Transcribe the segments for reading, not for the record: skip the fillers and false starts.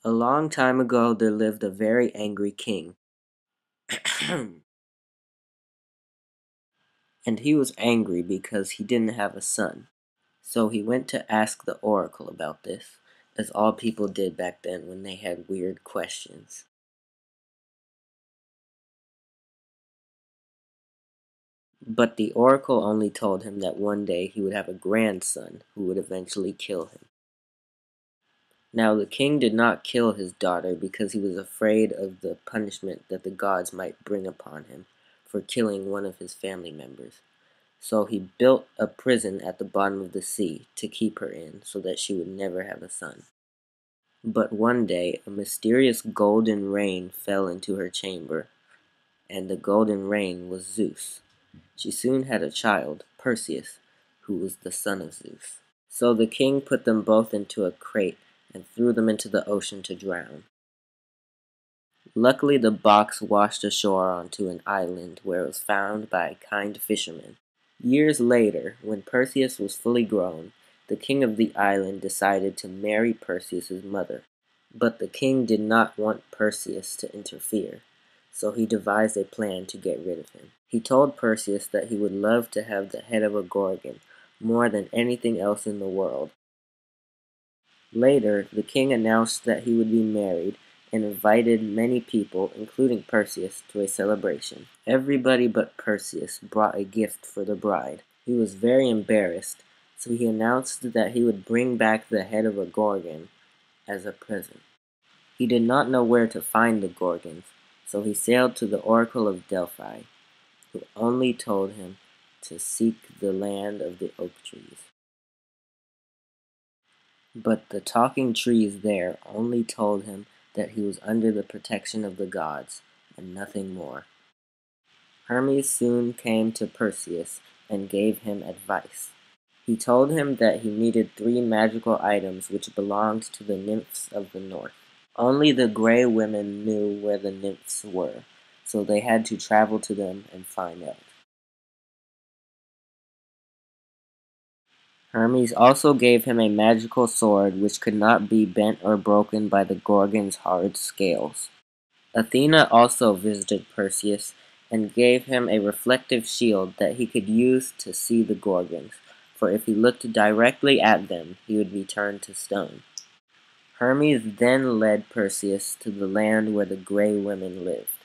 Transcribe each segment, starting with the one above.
A long time ago there lived a very angry king. And he was angry because he didn't have a son. So he went to ask the oracle about this, as all people did back then when they had weird questions. But the oracle only told him that one day he would have a grandson who would eventually kill him. Now the king did not kill his daughter because he was afraid of the punishment that the gods might bring upon him for killing one of his family members. So he built a prison at the bottom of the sea to keep her in so that she would never have a son. But one day a mysterious golden rain fell into her chamber, and the golden rain was Zeus. She soon had a child, Perseus, who was the son of Zeus. So the king put them both into a crate and threw them into the ocean to drown. Luckily the box washed ashore onto an island where it was found by a kind fisherman. Years later, when Perseus was fully grown, the king of the island decided to marry Perseus's mother. But the king did not want Perseus to interfere, so he devised a plan to get rid of him. He told Perseus that he would love to have the head of a gorgon more than anything else in the world. Later, the king announced that he would be married and invited many people, including Perseus, to a celebration. Everybody but Perseus brought a gift for the bride. He was very embarrassed, so he announced that he would bring back the head of a gorgon as a present. He did not know where to find the gorgons, so he sailed to the oracle of Delphi, who only told him to seek the land of the oak trees. But the talking trees there only told him that he was under the protection of the gods, and nothing more. Hermes soon came to Perseus and gave him advice. He told him that he needed 3 magical items which belonged to the nymphs of the north. Only the gray women knew where the nymphs were, so they had to travel to them and find out. Hermes also gave him a magical sword which could not be bent or broken by the Gorgon's hard scales. Athena also visited Perseus and gave him a reflective shield that he could use to see the Gorgons, for if he looked directly at them, he would be turned to stone. Hermes then led Perseus to the land where the gray women lived.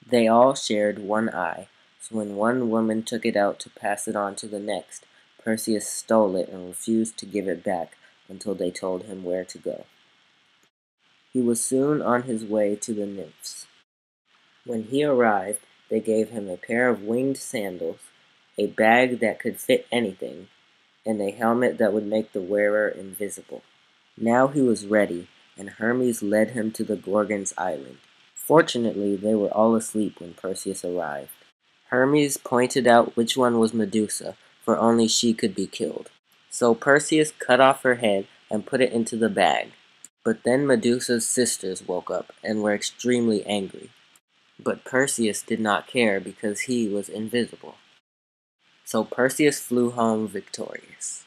They all shared one eye, so when one woman took it out to pass it on to the next, Perseus stole it and refused to give it back until they told him where to go. He was soon on his way to the nymphs. When he arrived, they gave him a pair of winged sandals, a bag that could fit anything, and a helmet that would make the wearer invisible. Now he was ready, and Hermes led him to the Gorgons' island. Fortunately, they were all asleep when Perseus arrived. Hermes pointed out which one was Medusa, for only she could be killed. So Perseus cut off her head and put it into the bag. But then Medusa's sisters woke up and were extremely angry. But Perseus did not care because he was invisible. So Perseus flew home victorious.